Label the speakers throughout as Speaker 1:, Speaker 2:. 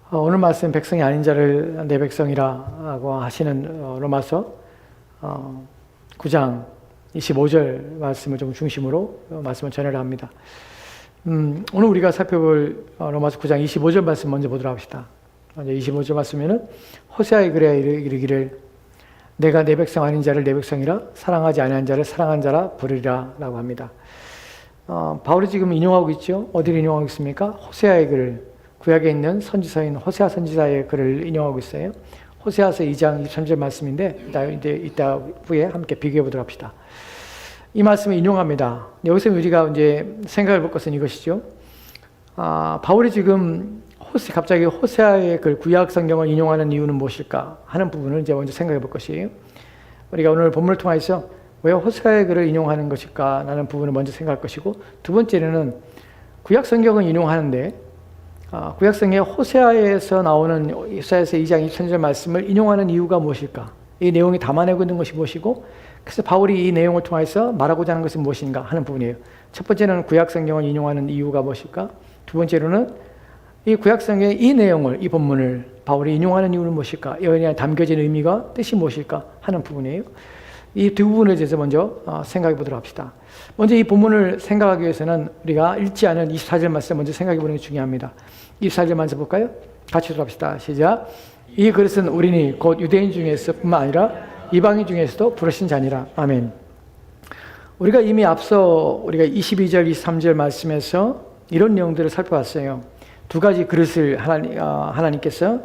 Speaker 1: 오늘 말씀 백성이 아닌 자를 내 백성이라고 하시는 로마서 9장 25절 말씀을 좀 중심으로 말씀을 전해를 합니다. 오늘 우리가 살펴볼 로마서 9장 25절 말씀 먼저 보도록 합시다. 먼저 25절 말씀에는 호세아의 글에 이르기를 내가 내 백성 아닌 자를 내 백성이라 사랑하지 아니한 자를 사랑한 자라 부르리라 라고 합니다. 바울이 지금 인용하고 있죠. 어디를 인용하고 있습니까? 호세아의 글, 구약에 있는 선지서인 호세아 선지자의 글을 인용하고 있어요. 호세아서 2장 23절 말씀인데 이따 후에 함께 비교해 보도록 합시다. 이 말씀을 인용합니다. 여기서 우리가 이제 생각해 볼 것은 이것이죠. 바울이 지금 갑자기 호세아의 글 구약 성경을 인용하는 이유는 무엇일까 하는 부분을 이제 먼저 생각해 볼 것이에요. 우리가 오늘 본문을 통해서 왜 호세아의 글을 인용하는 것일까 라는 부분을 먼저 생각할 것이고, 두 번째는 구약 성경을 인용하는데 구약성의 호세아에서 나오는 호세아에서 2장 23절 말씀을 인용하는 이유가 무엇일까? 이 내용이 담아내고 있는 것이 무엇이고, 그래서 바울이 이 내용을 통해서 말하고자 하는 것은 무엇인가 하는 부분이에요. 첫 번째는 구약성경을 인용하는 이유가 무엇일까? 두 번째로는 이 구약성의 이 내용을, 이 본문을 바울이 인용하는 이유는 무엇일까? 여기에 담겨진 의미가 뜻이 무엇일까 하는 부분이에요. 이 두 부분에 대해서 먼저 생각해 보도록 합시다. 먼저 이 본문을 생각하기 위해서는 우리가 읽지 않은 24절 말씀 먼저 생각해 보는 게 중요합니다. 24절 말씀 볼까요? 같이 들어봅시다. 시작. 이 그릇은 우리니 곧 유대인 중에서 뿐만 아니라 이방인 중에서도 부르신 자니라. 아멘. 우리가 이미 앞서 우리가 22절, 23절 말씀에서 이런 내용들을 살펴봤어요. 두 가지 그릇을 하나님께서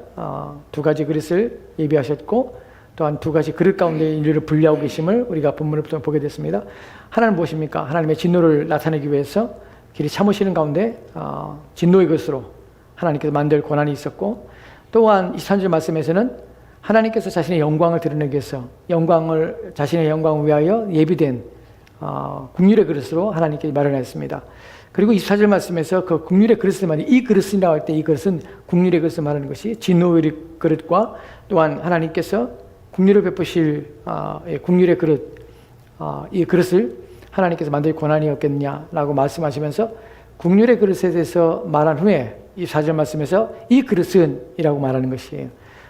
Speaker 1: 두 가지 그릇을 예비하셨고, 또한 두 가지 그릇 가운데 인류를 분리하고 계심을 우리가 본문을 보게 됐습니다. 하나는 무엇입니까? 하나님의 진노를 나타내기 위해서 길이 참으시는 가운데 진노의 것으로 하나님께서 만들 권한이 있었고, 또한 23절 말씀에서는 하나님께서 자신의 영광을 드러내기 위해서 자신의 영광을 위하여 예비된 국률의 그릇으로 하나님께 마련했습니다. 그리고 24절 말씀에서 그 국률의 그릇을 말해 이 그릇이라고 할 때 이 그릇은 국률의 그릇을 말하는 것이 진노의 그릇과 또한 하나님께서 국률을 베푸실 국률의 그릇, 이 그릇을 하나님께서 만들 권한이 없겠냐라고 말씀하시면서 국률의 그릇에 대해서 말한 후에 이 4절 말씀에서 이 그릇은 이라고 말하는 것이에요.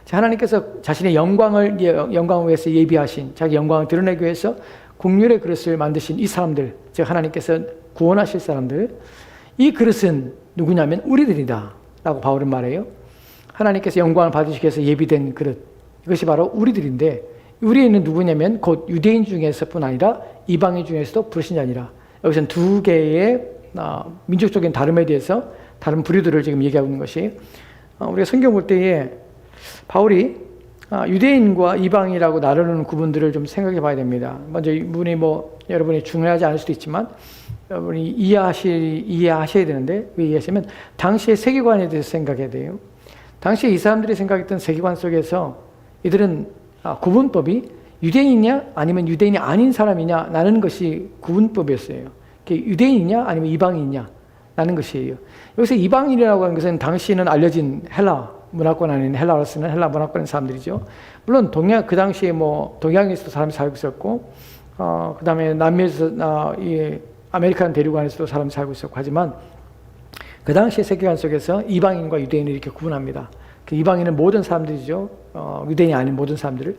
Speaker 1: 하나님께서 자신의 영광을 위해서 예비하신, 자기 영광을 드러내기 위해서 국률의 그릇을 만드신 이 사람들, 즉 하나님께서 구원하실 사람들, 이 그릇은 누구냐면 우리들이다 라고 바울은 말해요. 하나님께서 영광을 받으시기 위해서 예비된 그릇, 이것이 바로 우리들인데, 우리는 누구냐면 곧 유대인 중에서뿐 아니라 이방인 중에서도 부르신 자니라. 여기서는 두 개의 민족적인 다름에 대해서 다른 부류들을 지금 얘기하고 있는 것이, 우리가 성경 볼 때에 바울이 유대인과 이방인이라고 나누는 구분들을 좀 생각해 봐야 됩니다. 먼저 이 부분이 여러분이 중요하지 않을 수도 있지만 여러분이 이해하셔야 되는데, 왜 이해하시면 당시의 세계관에 대해서 생각해야 돼요. 당시에 이 사람들이 생각했던 세계관 속에서 이들은 구분법이 유대인이냐 아니면 유대인이 아닌 사람이냐 라는 것이 구분법이었어요. 유대인이냐 아니면 이방인이냐 라는 것이에요. 여기서 이방인이라고 하는 것은 당시에는 알려진 헬라 문화권 아닌 헬라어로 쓰는 헬라 문화권의 사람들이죠. 물론 그 당시에 동양에서도 사람이 살고 있었고, 그 다음에 남미에서 아메리칸 대륙안에서도 사람이 살고 있었고, 하지만 그 당시의 세계관 속에서 이방인과 유대인을 이렇게 구분합니다. 그 이방인은 모든 사람들이죠. 유대인이 아닌 모든 사람들을.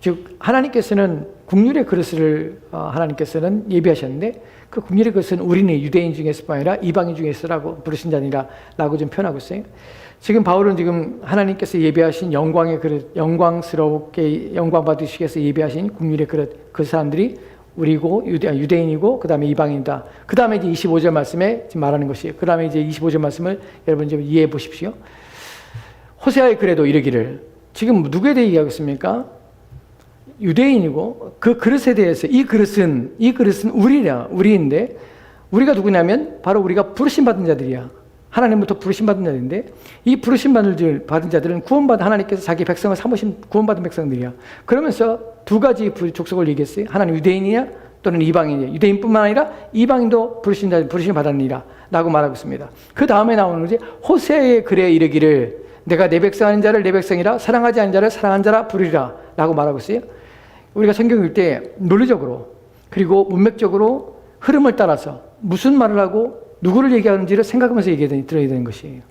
Speaker 1: 즉 하나님께서는 국률의 그릇을 하나님께서는 예비하셨는데, 그 국률의 그릇은 우리는 유대인 중에서뿐 아니라 이방인 중에서라고 부르신 자니라 라고 좀 표현하고 있어요. 지금 바울은 지금 하나님께서 예비하신 영광의 그릇, 영광스럽게 영광 받으시기 위해서 예비하신 국률의 그릇, 그 사람들이 우리고 유대인이고 그 다음에 이방인이다. 그 다음에 이제 25절 말씀에 지금 말하는 것이에요. 그 다음에 이제 25절 말씀을 여러분 좀 이해해 보십시오. 호세아의 글에도 이르기를, 지금 누구에 대해 얘기하고 있습니까? 유대인이고 그 그릇에 대해서 이 그릇은 우리인데, 우리가 누구냐면 바로 우리가 부르심 받은 자들이야. 하나님부터 부르심 받은 자들인데, 이 부르심 받은 자들은 구원받은, 하나님께서 자기 백성을 삼으신 구원받은 백성들이야. 그러면서 두 가지 족속을 얘기했어요. 하나는 유대인이냐 또는 이방인이냐. 유대인뿐만 아니라 이방인도 부르심 받았느니라 라고 말하고 있습니다. 그 다음에 나오는 것이 호세아의 글에 이르기를 내가 내 백성 아닌 자를 내 백성이라 사랑하지 않은 자를 사랑한 자라 부르리라 라고 말하고 있어요. 우리가 성경 읽을 때 논리적으로 그리고 문맥적으로 흐름을 따라서 무슨 말을 하고 누구를 얘기하는지를 생각하면서 들어야 되는 것이에요.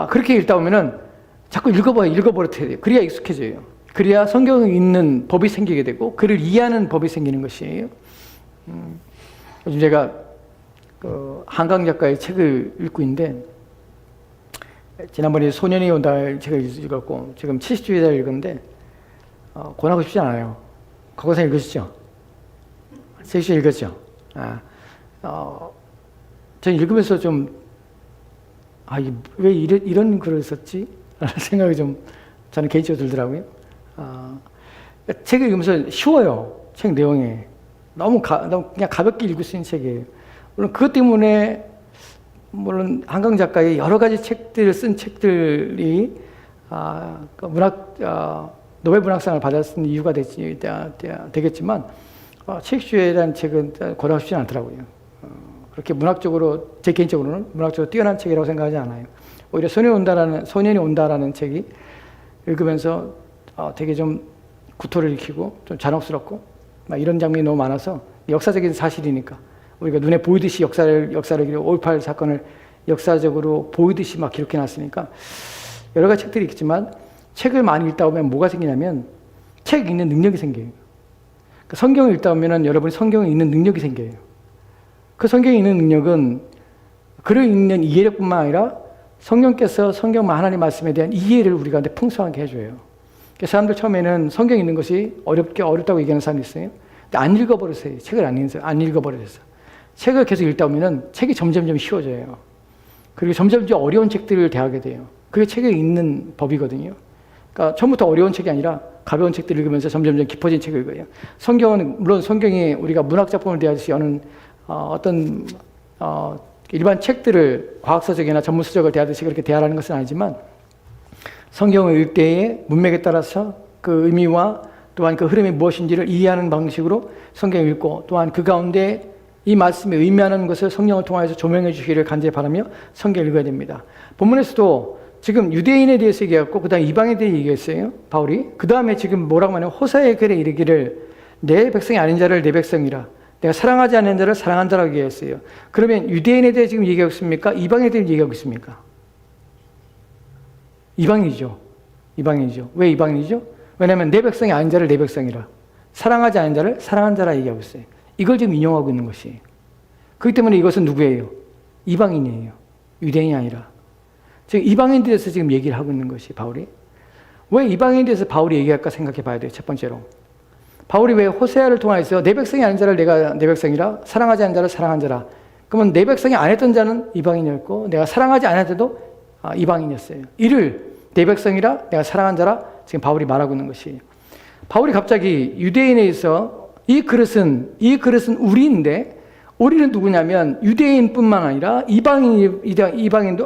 Speaker 1: 그렇게 읽다 보면은 자꾸 읽어버려야 돼요. 그래야 익숙해져요. 그래야 성경을 읽는 법이 생기게 되고 글을 이해하는 법이 생기는 것이에요. 요즘 제가 한강 작가의 책을 읽고 있는데, 지난번에 소년이 온다 책을 읽었고 지금 70주기를 읽었는데 권하고 싶지 않아요. 거기서 읽으시죠? 70주 읽었죠? 저는 읽으면서 좀 왜 이런 글을 썼지? 라는 생각이 좀 저는 개인적으로 들더라고요. 책을 읽으면서 쉬워요. 책 내용이. 너무 그냥 가볍게 읽을 수 있는 책이에요. 물론 그것 때문에 한강 작가의 여러 가지 책들을 쓴 책들이 노벨 문학상을 받았은 이유가 되겠지만 셰익스피어에 대한 책은 권하고 싶지는 않더라고요. 그렇게 문학적으로, 제 개인적으로는 문학적으로 뛰어난 책이라고 생각하지 않아요. 오히려 소년이 온다라는 책이 읽으면서 되게 좀 구토를 일으키고 좀 잔혹스럽고 이런 장면이 너무 많아서, 역사적인 사실이니까 우리가 눈에 보이듯이 역사를 5.18 사건을 역사적으로 보이듯이 막 기록해 놨으니까 여러 가지 책들이 있겠지만, 책을 많이 읽다 보면 뭐가 생기냐면 책 읽는 능력이 생겨요. 그러니까 성경을 읽다 보면 여러분이 성경을 읽는 능력이 생겨요. 그 성경에 있는 능력은 글을 읽는 이해력뿐만 아니라 성령께서 하나님 말씀에 대한 이해를 우리가 풍성하게 해줘요. 사람들 처음에는 성경 읽는 것이 어렵다고 얘기하는 사람이 있어요. 근데 안 읽어버렸어요. 책을 안 읽어버렸어요. 책을 계속 읽다 보면 책이 점점 쉬워져요. 그리고 점점 어려운 책들을 대하게 돼요. 그게 책을 읽는 법이거든요. 그러니까 처음부터 어려운 책이 아니라 가벼운 책들을 읽으면서 점점 깊어진 책을 읽어요. 성경은, 물론 성경이 우리가 문학작품을 대하듯이 어떤 일반 책들을 과학서적이나 전문서적을 대하듯이 그렇게 대하라는 것은 아니지만, 성경을 읽을 때의 문맥에 따라서 그 의미와 또한 그 흐름이 무엇인지를 이해하는 방식으로 성경을 읽고, 또한 그 가운데 이 말씀이 의미하는 것을 성령을 통해서 조명해 주시기를 간절히 바라며 성경을 읽어야 됩니다. 본문에서도 지금 유대인에 대해서 얘기했고, 그 다음에 이방에 대해 얘기했어요, 바울이. 그 다음에 지금 뭐라고 하냐면 호사의 글에 이르기를 내 백성이 아닌 자를 내 백성이라, 내가 사랑하지 않는 자를 사랑한 자라고 얘기했어요. 그러면 유대인에 대해 지금 얘기하고 있습니까? 이방에 대해 얘기하고 있습니까? 이방이죠. 왜 이방이죠? 왜냐하면 내 백성이 아닌 자를 내 백성이라, 사랑하지 않은 자를 사랑한 자라 얘기하고 있어요. 이걸 지금 인용하고 있는 것이에요. 그렇기 때문에 이것은 누구예요? 이방인이에요. 유대인이 아니라. 지금 이방인에 대해서 지금 얘기를 하고 있는 것이 바울이. 왜 이방인에 대해서 바울이 얘기할까 생각해 봐야 돼요. 첫 번째로. 바울이 왜 호세아를 통해서 내 백성이 아닌 자를 내가 내 백성이라, 사랑하지 않은 자를 사랑한 자라. 그러면 내 백성이 안 했던 자는 이방인이었고, 내가 사랑하지 않았던 이방인이었어요. 이를 내 백성이라, 내가 사랑한 자라 지금 바울이 말하고 있는 것이에요. 바울이 갑자기 유대인에 있어 이 그릇은 우리인데, 우리는 누구냐면 유대인뿐만 아니라 이방인도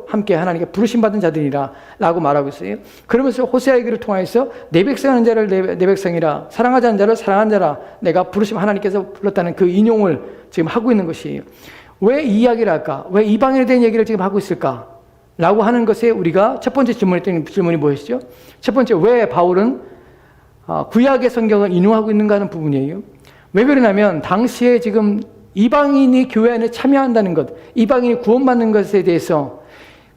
Speaker 1: 함께 하나님께 부르심 받은 자들이라라고 말하고 있어요. 그러면서 호세아의 글을 통해서 내 백성하는 자를 내 백성이라, 사랑하지 않는 자를 사랑한 자라, 내가 부르심 하나님께서 불렀다는 그 인용을 지금 하고 있는 것이에요. 왜 이 이야기를 할까? 왜 이방인에 대한 얘기를 지금 하고 있을까? 라고 하는 것에 우리가 첫 번째 질문이 무엇이죠? 첫 번째, 왜 바울은 구약의 성경을 인용하고 있는가 하는 부분이에요. 왜 그러냐면 당시에 지금 이방인이 교회 안에 참여한다는 것, 이방인이 구원받는 것에 대해서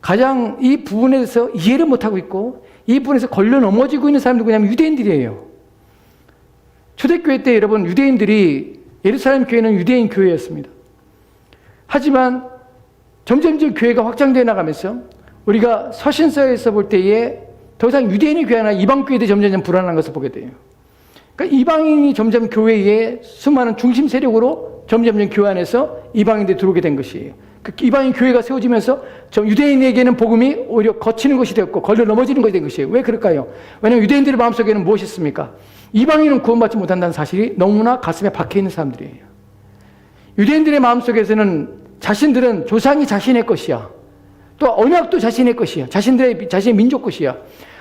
Speaker 1: 가장 이 부분에 대해서 이해를 못하고 있고, 이 부분에서 걸려 넘어지고 있는 사람이 누구냐면 유대인들이에요. 초대교회 때 여러분, 유대인들이, 예루살렘 교회는 유대인 교회였습니다. 하지만 점점 교회가 확장되어 나가면서 우리가 서신서에서 볼 때에 더 이상 유대인의 교회 아니라 이방 교회들이 점점 불안한 것을 보게 돼요. 그러니까 이방인이 점점 교회의 수많은 중심 세력으로 점점 교회 안에서 이방인들이 들어오게 된 것이에요. 그 이방인 교회가 세워지면서 유대인에게는 복음이 오히려 거치는 것이 되었고 걸려 넘어지는 것이 된 것이에요. 왜 그럴까요? 왜냐하면 유대인들의 마음속에는 무엇이 있습니까? 이방인은 구원받지 못한다는 사실이 너무나 가슴에 박혀있는 사람들이에요. 유대인들의 마음속에서는 자신들은 조상이 자신의 것이야. 또 언약도 자신의 것이야. 자신의 민족 것이야.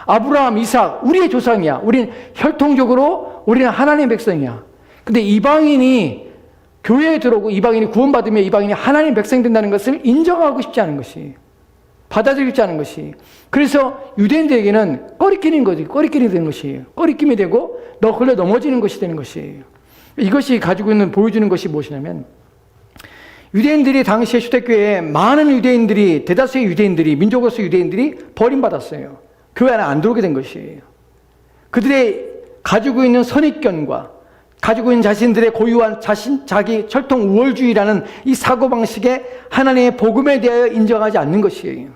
Speaker 1: 아브라함, 이삭, 우리의 조상이야. 우리는 혈통적으로 우리는 하나님의 백성이야. 근데 이방인이 교회에 들어오고 이방인이 구원받으며 이방인이 하나님의 백성이 된다는 것을 인정하고 싶지 않은 것이, 받아들이지 않은 것이. 그래서 유대인들에게는 꺼리낌이 되는 것이에요. 꺼리낌이 되고 걸려 넘어지는 것이 되는 것이에요. 이것이 가지고 있는, 보여주는 것이 무엇이냐면, 유대인들이 당시에 초대교회에 많은 유대인들이, 대다수의 유대인들이, 민족으로서 유대인들이 버림받았어요. 교회 안에 안 들어오게 된 것이에요. 그들의 가지고 있는 선입견과 가지고 있는 자신들의 고유한 자기 철통 우월주의라는 이 사고방식에 하나님의 복음에 대하여 인정하지 않는 것이에요.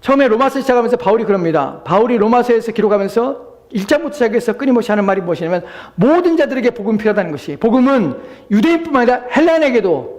Speaker 1: 처음에 로마서 시작하면서 바울이 그럽니다. 바울이 로마서에서 기록하면서 1장부터 시작해서 끊임없이 하는 말이 무엇이냐면 모든 자들에게 복음이 필요하다는 것이, 복음은 유대인뿐만 아니라 헬라인에게도,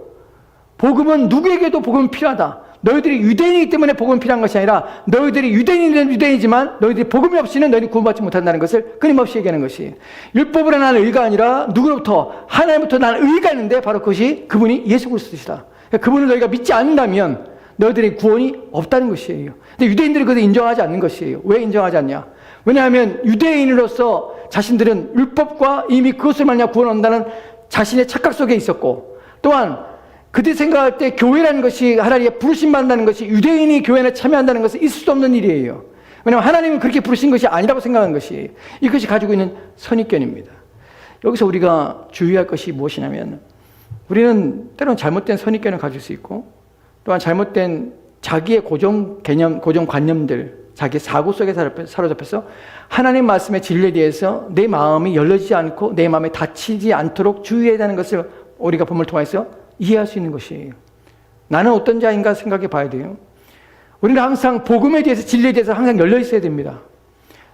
Speaker 1: 복음은 누구에게도 복음이 필요하다. 너희들이 유대인이기 때문에 복음이 필요한 것이 아니라 너희들이 유대인은 유대인이지만 너희들이 복음이 없이는 너희들이 구원받지 못한다는 것을 끊임없이 얘기하는 것이, 율법으로 나는 의가 아니라 누구로부터? 하나님부터 나는 의가 있는데 바로 그것이 그분이 예수 그리스도시다. 그분을 너희가 믿지 않는다면 너희들의 구원이 없다는 것이에요. 근데 유대인들이 그것을 인정하지 않는 것이에요. 왜 인정하지 않냐? 왜냐하면 유대인으로서 자신들은 율법과 이미 그것을 말미암아 구원 얻는다는 자신의 착각 속에 있었고, 또한 그들이 생각할 때 교회라는 것이, 하나님의 부르심 받는다는 것이, 유대인이 교회 안에 참여한다는 것은 있을 수 없는 일이에요. 왜냐하면 하나님은 그렇게 부르신 것이 아니라고 생각하는 것이, 이것이 가지고 있는 선입견입니다. 여기서 우리가 주의할 것이 무엇이냐면, 우리는 때로는 잘못된 선입견을 가질 수 있고, 또한 잘못된 자기의 고정 개념, 고정 관념들, 자기 사고 속에 사로잡혀서 하나님 말씀의 진리에 대해서 내 마음이 열려지지 않고 내 마음에 닫히지 않도록 주의해야 하는 것을 우리가 본문을 통해서 이해할 수 있는 것이에요. 나는 어떤 자인가 생각해 봐야 돼요. 우리는 항상 복음에 대해서, 진리에 대해서 항상 열려 있어야 됩니다.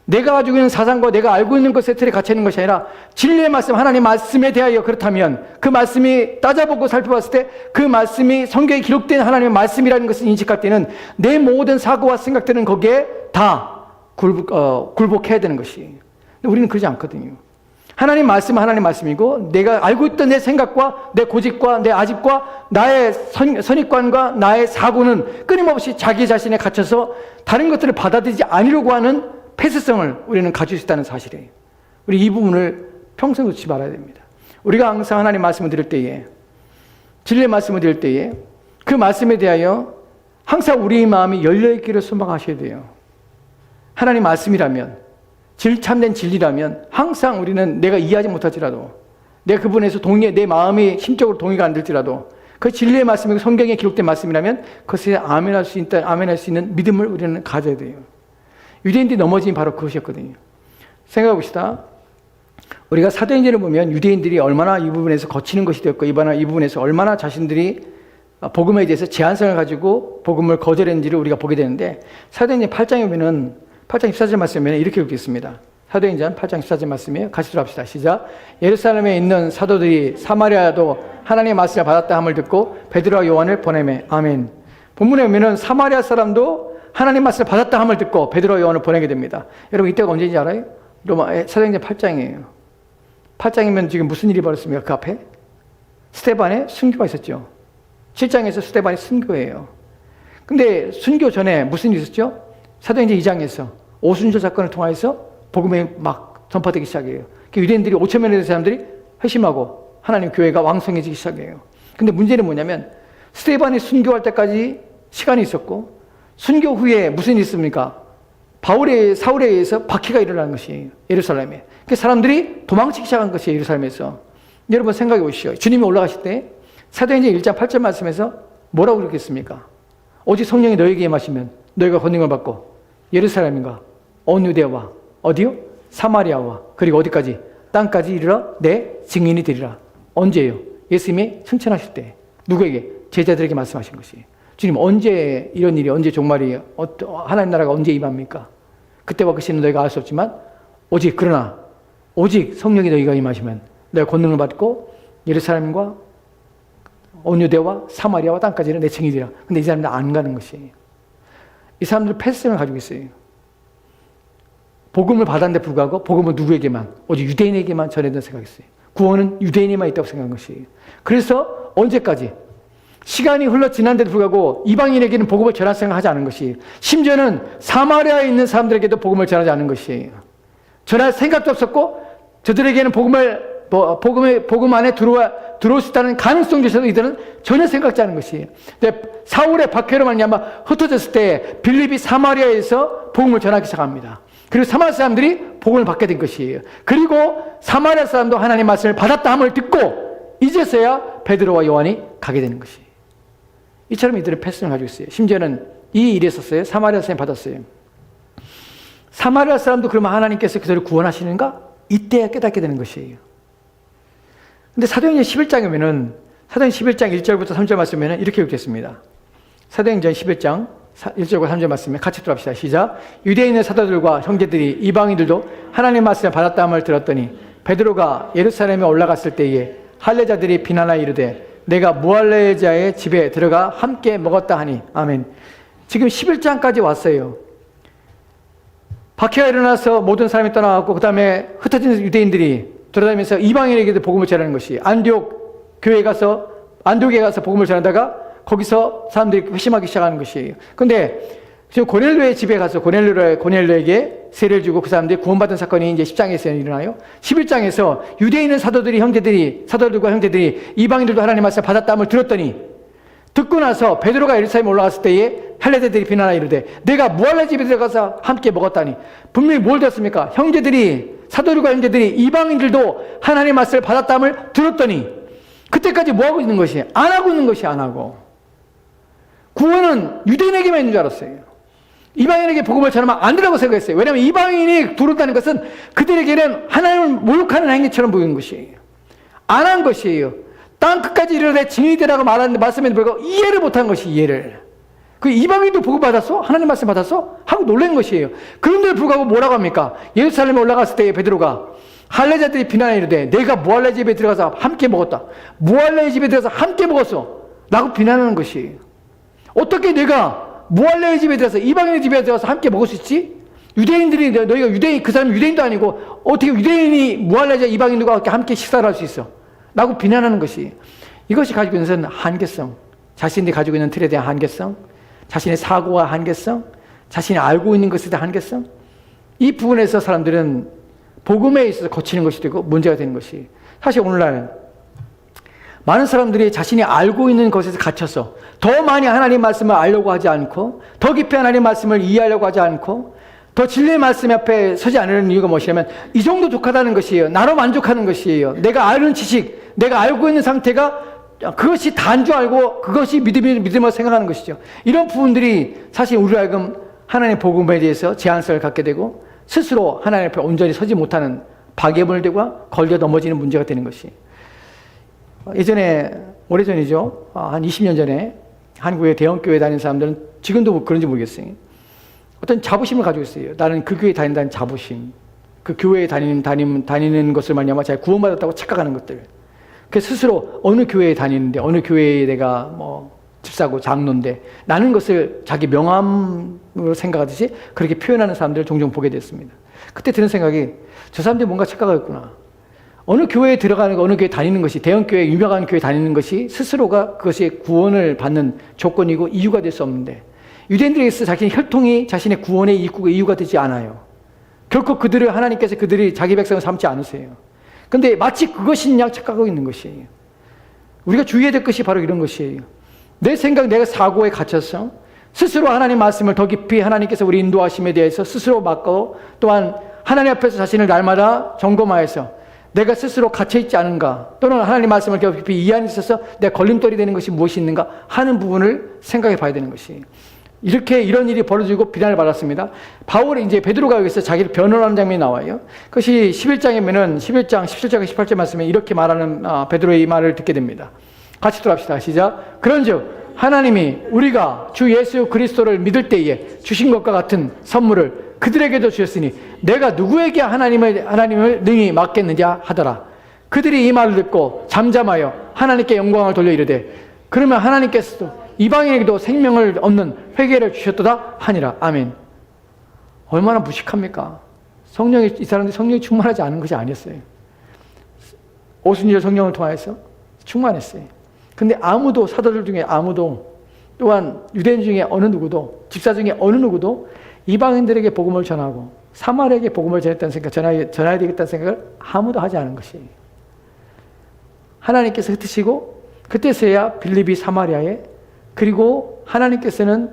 Speaker 1: 내가 가지고 있는 사상과 내가 알고 있는 것에 틀에 갇혀 있는 것이 아니라 진리의 말씀, 하나님의 말씀에 대하여, 그렇다면 그 말씀이 따져보고 살펴봤을 때 그 말씀이 성경에 기록된 하나님의 말씀이라는 것을 인식할 때는 내 모든 사고와 생각들은 거기에 다 굴복해야 되는 것이에요. 근데 우리는 그러지 않거든요. 하나님 말씀은 하나님 말씀이고, 내가 알고 있던 내 생각과 내 고집과 내 아집과 나의 선입관과 나의 사고는 끊임없이 자기 자신에 갇혀서 다른 것들을 받아들이지 않으려고 하는 폐쇄성을 우리는 가질 수 있다는 사실이에요. 우리 이 부분을 평생 놓치지 말아야 됩니다. 우리가 항상 하나님 말씀을 들을 때에, 진리의 말씀을 들을 때에 그 말씀에 대하여 항상 우리의 마음이 열려있기를 소망하셔야 돼요. 하나님 말씀이라면, 참된 진리라면 항상 우리는 내가 이해하지 못할지라도, 내가 그분에서 내 마음이 심적으로 동의가 안 될지라도 그 진리의 말씀이고 성경에 기록된 말씀이라면 그것에 아멘할 수 있는 믿음을 우리는 가져야 돼요. 유대인들이 넘어진 바로 그것이었거든요. 생각해 봅시다. 우리가 사도행전을 보면 유대인들이 얼마나 이 부분에서 거치는 것이 되었고, 이 부분에서 얼마나 자신들이 복음에 대해서 제한성을 가지고 복음을 거절했는지를 우리가 보게 되는데, 사도행전 8장에 보면은 8장 14절 말씀에 이렇게 읽겠습니다. 사도행전 8장 14절 말씀이에요. 같이 들어갑시다. 시작. 예루살렘에 있는 사도들이 사마리아도 하나님의 말씀을 받았다 함을 듣고 베드로와 요한을 보내매. 아멘. 본문에 보면은 사마리아 사람도 하나님 말씀을 받았다 함을 듣고 베드로와 요한을 보내게 됩니다. 여러분 이때가 언제인지 알아요? 사도행전 8장이에요. 8장이면 지금 무슨 일이 벌었습니까? 그 앞에 스데반의 순교가 있었죠. 7장에서 스데반이 순교예요. 근데 순교 전에 무슨 일이 있었죠? 사도행전 2장에서 오순절 사건을 통해서 복음이 막 전파되기 시작해요. 유대인들이 5,000명에 대한 사람들이 회심하고 하나님 교회가 왕성해지기 시작해요. 근데 문제는 뭐냐면 스데반이 순교할 때까지 시간이 있었고, 순교 후에 무슨 일이 있습니까? 사울에 의해서 박해가 일어나는 것이에요. 예루살렘에. 그 사람들이 도망치기 시작한 것이에요. 예루살렘에서. 여러분 생각해 보시죠. 주님이 올라가실 때 사도행전 1장 8절 말씀에서 뭐라고 그랬겠습니까? 오직 성령이 너에게 임하시면 너희가 권능을 받고 예루살렘인가 온 유대와 어디요? 사마리아와 그리고 어디까지? 땅까지 이르러 내 증인이 되리라. 언제요? 예수님이 승천하실 때. 누구에게? 제자들에게 말씀하신 것이에요. 주님 언제 이런 일이, 언제 종말이, 하나님 나라가 언제 임합니까? 그때와 그 시는 너희가 알 수 없지만 그러나 오직 성령이 너희가 임하시면 너희가 권능을 받고 예루살렘과 온 유대와 사마리아와 땅까지는 내 증인이 되리라. 근데 이 사람들은 안 가는 것이에요. 이 사람들은 패스성을 가지고 있어요. 복음을 받았는데 불구하고 복음은 누구에게만, 오직 유대인에게만 전해진다고 생각했어요. 구원은 유대인에만 있다고 생각한 것이에요. 그래서 언제까지? 시간이 흘러 지난데도 불구하고 이방인에게는 복음을 전할 생각하지 않은 것이에요. 심지어는 사마리아에 있는 사람들에게도 복음을 전하지 않은 것이에요. 전할 생각도 없었고, 저들에게는 복음 안에 들어올 수 있다는 가능성조차도 이들은 전혀 생각지 않은 것이에요. 근데 사울의 박해로 말미암아 흩어졌을 때 빌립이 사마리아에서 복음을 전하기 시작합니다. 그리고 사마리아 사람들이 복음을 받게 된 것이에요. 그리고 사마리아 사람도 하나님 말씀을 받았다 함을 듣고 이제서야 베드로와 요한이 가게 되는 것이. 이처럼 이들은 패션을 가지고 있어요. 심지어는 이 일이 있었어요. 사마리아 사람이 받았어요. 사마리아 사람도 그러면 하나님께서 그들을 구원하시는가? 이때야 깨닫게 되는 것이에요. 근데 사도행전 11장이면은, 사도행전 11장 1절부터 3절 말씀에는 이렇게 읽겠습니다. 사도행전 11장 1절과 3절 말씀에 같이 들어갑시다. 시작. 유대인의 사도들과 형제들이 이방인들도 하나님 말씀을 받았다함을 들었더니 베드로가 예루살렘에 올라갔을 때에 할례자들이 비난하여 이르되 내가 무할례자의 집에 들어가 함께 먹었다 하니. 아멘. 지금 11장까지 왔어요. 박해가 일어나서 모든 사람이 떠나갔고 그 다음에 흩어진 유대인들이 돌아다니면서 이방인에게도 복음을 전하는 것이, 안디옥에 가서 복음을 전하다가 거기서 사람들이 회심하기 시작하는 것이에요. 근데 지금 고넬료의 집에 가서 고넬료에게 세례를 주고 그 사람들이 구원받은 사건이 이제 10장에서 일어나요. 11장에서 유대인의 사도들과 형제들이 이방인들도 하나님 말씀을 받았다함을 들었더니, 듣고 나서 베드로가 예루살렘에 올라갔을 때에 할례자들이 비난하여 이르되 내가 무할례 집에 들어가서 함께 먹었다니. 분명히 뭘 들었습니까? 사도들과 형제들이 이방인들도 하나님 말씀을 받았다함을 들었더니, 그때까지 뭐 하고 있는 것이? 안 하고 있는 것이 안 하고. 구원은 유대인에게만 있는 줄 알았어요. 이방인에게 복음을 전하면 안 되라고 생각했어요. 왜냐하면 이방인이 부른다는 것은 그들에게는 하나님을 모욕하는 행위처럼 보이는 것이에요. 안 한 것이에요. 땅 끝까지 이르되 증인이 되라고 말씀에도 불구하고 이해를 못한 것이, 이해를. 그 이방인도 복음 받았어? 하나님 말씀 받았어? 하고 놀란 것이에요. 그런데도 불구하고 뭐라고 합니까? 예루살렘에 올라갔을 때 베드로가 할례자들이 비난하여 이르되 내가 무할례 집에 들어가서 함께 먹었다. 무할례 집에 들어가서 함께 먹었어. 라고 비난하는 것이에요. 어떻게 내가 무할례 집에 들어가서, 이방인의 집에 들어가서 함께 먹을 수 있지? 너희가 유대인, 그 사람이 유대인도 아니고 어떻게 유대인이 무할례자 이방인들과 함께 식사를 할 수 있어? 라고 비난하는 것이, 이것이 가지고 있는 한계성, 자신들이 가지고 있는 틀에 대한 한계성, 자신의 사고와 한계성, 자신이 알고 있는 것에 대한 한계성, 이 부분에서 사람들은 복음에 있어서 거치는 것이 되고 문제가 되는 것이, 사실 오늘날 많은 사람들이 자신이 알고 있는 것에서 갇혀서 더 많이 하나님 말씀을 알려고 하지 않고, 더 깊이 하나님 말씀을 이해하려고 하지 않고, 더 진리의 말씀 앞에 서지 않으려는 이유가 무엇이냐면 이 정도 족하다는 것이에요. 나로 만족하는 것이에요. 내가 아는 지식, 내가 알고 있는 상태가 그것이 다인 줄 알고 그것이 믿음을 생각하는 것이죠. 이런 부분들이 사실 우리로 하여금 하나님의 복음에 대해서 제한성을 갖게 되고 스스로 하나님 앞에 온전히 서지 못하는 파괴물들과 걸려 넘어지는 문제가 되는 것이, 예전에, 오래전이죠. 한 20년 전에 한국의 대형교회 다니는 사람들은 지금도 그런지 모르겠어요. 어떤 자부심을 가지고 있어요. 나는 그 교회에 다닌다는 자부심. 그 교회에 다니는 것을 말미암아 자기가 구원받았다고 착각하는 것들. 그래서 스스로 어느 교회에 다니는데, 어느 교회에 내가 집사고 장로인데, 나는 것을 자기 명함으로 생각하듯이 그렇게 표현하는 사람들을 종종 보게 됐습니다. 그때 드는 생각이, 저 사람들이 뭔가 착각하였구나. 어느 교회에 들어가는 거, 어느 교회 다니는 것이, 대형교회, 유명한 교회 다니는 것이 스스로가 그것이 구원을 받는 조건이고 이유가 될 수 없는데, 유대인들에게서 자신의 혈통이 자신의 구원의 이유가 되지 않아요. 결코 하나님께서 그들이 자기 백성을 삼지 않으세요. 근데 마치 그것인 양 착각하고 있는 것이에요. 우리가 주의해야 될 것이 바로 이런 것이에요. 내 생각, 내가 사고에 갇혀서 스스로 하나님 말씀을 더 깊이 하나님께서 우리 인도하심에 대해서 스스로 맡고, 또한 하나님 앞에서 자신을 날마다 점검하여서 내가 스스로 갇혀있지 않은가, 또는 하나님 말씀을 더 깊이 이해하는 데 있어서 내 걸림돌이 되는 것이 무엇이 있는가 하는 부분을 생각해 봐야 되는 것이에요. 이런 일이 벌어지고 비난을 받았습니다. 바울이 이제 베드로가 여기서 자기를 변호하는 장면이 나와요. 그것이 11장이면은 11장 17절과 18절 말씀에 이렇게 말하는 베드로의 이 말을 듣게 됩니다. 같이 들어갑시다. 시작. 그런즉 하나님이 우리가 주 예수 그리스도를 믿을 때에 주신 것과 같은 선물을 그들에게도 주셨으니 내가 누구에게 하나님을 능히 맡겠느냐 하더라. 그들이 이 말을 듣고 잠잠하여 하나님께 영광을 돌려 이르되, 그러면 하나님께서도 이방인에게도 생명을 얻는 회개를 주셨도다 하니라. 아멘. 얼마나 무식합니까? 이 사람들이 성령이 충만하지 않은 것이 아니었어요. 오순절 성령을 통하여서 충만했어요. 근데 아무도, 사도들 중에 아무도, 또한 유대인 중에 어느 누구도, 집사 중에 어느 누구도 이방인들에게 복음을 전하고 사마리아에게 복음을 전해야 되겠다는 생각을 아무도 하지 않은 것이에요. 하나님께서 흩으시고 그때서야 빌립이 사마리아에, 그리고 하나님께서는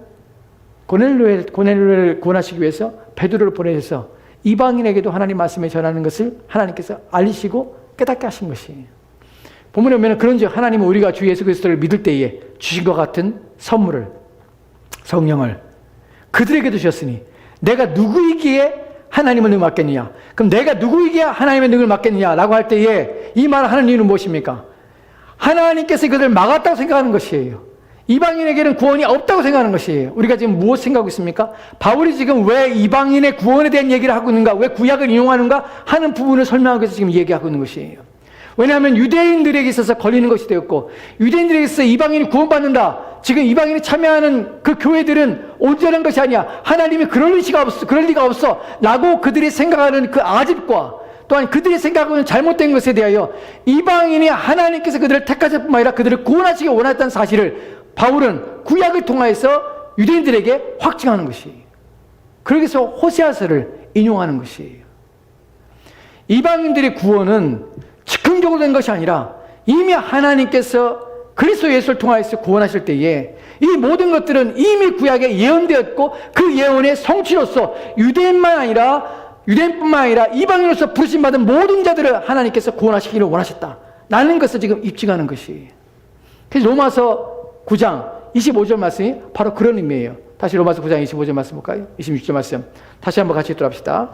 Speaker 1: 고넬료를 구원하시기 위해서 베드로를 보내셔서 이방인에게도 하나님 말씀을 전하는 것을 하나님께서 알리시고 깨닫게 하신 것이에요. 본문에 보면 그런즉 하나님은 우리가 주 예수 그리스도를 믿을 때에 주신 것 같은 선물을, 성령을 그들에게 주셨으니 내가 누구이기에 하나님을 능을 맡겠느냐? 그럼 내가 누구이기에 하나님의 능을 맡겠느냐라고 할 때에 이 말을 하는 이유는 무엇입니까? 하나님께서 그들을 막았다고 생각하는 것이에요. 이방인에게는 구원이 없다고 생각하는 것이에요. 우리가 지금 무엇 생각하고 있습니까? 바울이 지금 왜 이방인의 구원에 대한 얘기를 하고 있는가? 왜 구약을 인용하는가? 하는 부분을 설명하기 위해서 지금 얘기하고 있는 것이에요. 왜냐하면 유대인들에게 있어서 걸리는 것이 되었고, 유대인들에게 있어서 이방인이 구원받는다. 지금 이방인이 참여하는 그 교회들은 온전한 것이 아니야. 하나님이 그럴 리가 없어. 라고 그들이 생각하는 그 아집과 또한 그들이 생각하는 잘못된 것에 대하여 이방인이 하나님께서 그들을 택하실 뿐만 아니라 그들을 구원하시기 원했다는 사실을 바울은 구약을 통하여서 유대인들에게 확증하는 것이에요. 그래서 호세아서를 인용하는 것이에요. 이방인들의 구원은 즉흥적으로 된 것이 아니라 이미 하나님께서 그리스도 예수를 통하여서 구원하실 때에 이 모든 것들은 이미 구약에 예언되었고 그 예언의 성취로서 유대인뿐만 아니라 이방인으로서 부르심받은 모든 자들을 하나님께서 구원하시기를 원하셨다라는 것을 지금 입증하는 것이에요. 그래서 로마서 9장 25절 말씀이 바로 그런 의미예요. 다시 로마서 9장 25절 말씀 볼까요? 26절 말씀 다시 한번 같이 읽도록 합시다.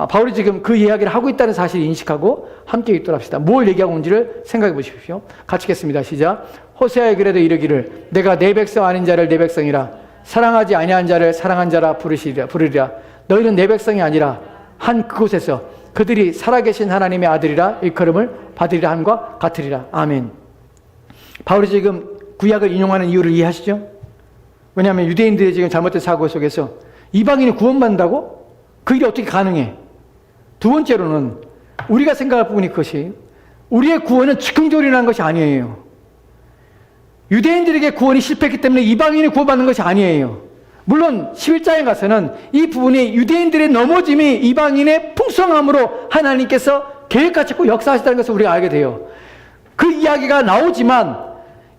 Speaker 1: 바울이 지금 그 이야기를 하고 있다는 사실을 인식하고 함께 읽도록 합시다. 뭘 얘기하고 있는지를 생각해 보십시오. 같이 읽겠습니다. 시작. 호세아의 글에도 이르기를 내가 내 백성 아닌 자를 내 백성이라 사랑하지 아니한 자를 사랑한 자라 부르리라. 너희는 내 백성이 아니라 한 그곳에서 그들이 살아계신 하나님의 아들이라 일컬음을 받으리라 함과 같으리라. 아멘. 바울이 지금 구약을 인용하는 이유를 이해하시죠? 왜냐하면 유대인들의 지금 잘못된 사고 속에서 이방인이 구원받는다고? 그 일이 어떻게 가능해? 두 번째로는 우리가 생각할 부분이 그것이 우리의 구원은 즉흥적으로 일어난 것이 아니에요. 유대인들에게 구원이 실패했기 때문에 이방인이 구원받는 것이 아니에요. 물론 11장에 가서는 이 부분이 유대인들의 넘어짐이 이방인의 풍성함으로 하나님께서 계획하시고 역사하시다는 것을 우리가 알게 돼요. 그 이야기가 나오지만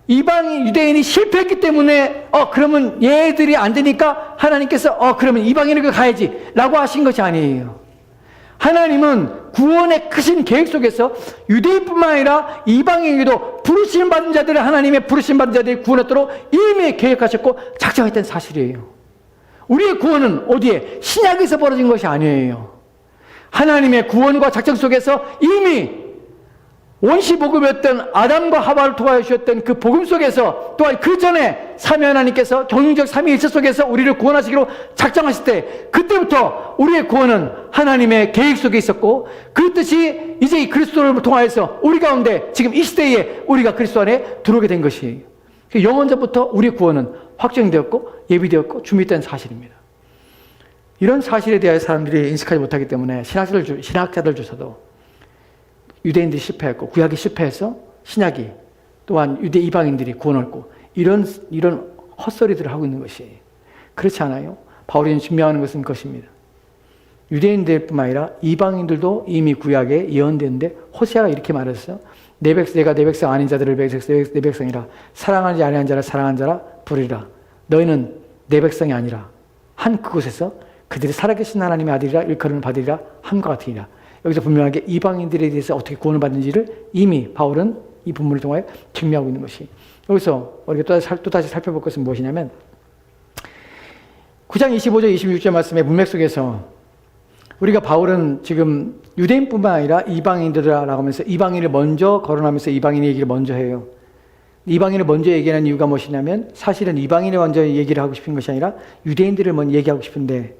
Speaker 1: 이방인 유대인이 실패했기 때문에 그러면 얘들이 안 되니까 하나님께서 그러면 이방인에게 가야지 라고 하신 것이 아니에요. 하나님은 구원의 크신 계획 속에서 유대인뿐만 아니라 이방인에게도 부르심 받은 자들을 하나님의 부르심 받은 자들이 구원하도록 이미 계획하셨고 작정했던 사실이에요. 우리의 구원은 어디에? 신약에서 벌어진 것이 아니에요. 하나님의 구원과 작정 속에서 이미 원시복음이었던 아담과 하와를 통하여 주셨던 그 복음 속에서 또한 그 전에 삼위 하나님께서 경륜적 삼위일체 속에서 우리를 구원하시기로 작정하실 때 그때부터 우리의 구원은 하나님의 계획 속에 있었고 그 뜻이 이제 이 그리스도를 통하여서 우리 가운데 지금 이 시대에 우리가 그리스도 안에 들어오게 된 것이에요. 영원전부터 우리의 구원은 확정되었고 예비되었고 준비된 사실입니다. 이런 사실에 대하여 사람들이 인식하지 못하기 때문에 신학자들조차도 유대인들이 실패했고 구약이 실패해서 신약이 또한 유대 이방인들이 구원을 얻고 이런 헛소리들을 하고 있는 것이에요. 그렇지 않아요? 바울이 증명하는 것은 그것입니다. 유대인들뿐만 아니라 이방인들도 이미 구약에 예언되는데 호세아가 이렇게 말했어요. 내가 내 백성 아닌 자들을 내 백성이라 사랑하지 아니한 자를 사랑한 자라 부르리라. 너희는 내 백성이 아니라 한 그곳에서 그들이 살아계신 하나님의 아들이라 일컬음을 받으리라 함과 같으리라. 여기서 분명하게 이방인들에 대해서 어떻게 구원을 받는지를 이미 바울은 이 본문을 통해 증명하고 있는 것이. 여기서 우리가 또다시 살펴볼 것은 무엇이냐면 9장 25절 26절 말씀의 문맥 속에서 우리가 바울은 지금 유대인뿐만 아니라 이방인들이라고 하면서 이방인을 먼저 거론하면서 이방인의 얘기를 먼저 해요. 이방인을 먼저 얘기하는 이유가 무엇이냐면 사실은 이방인을 먼저 얘기를 하고 싶은 것이 아니라 유대인들을 먼저 얘기하고 싶은데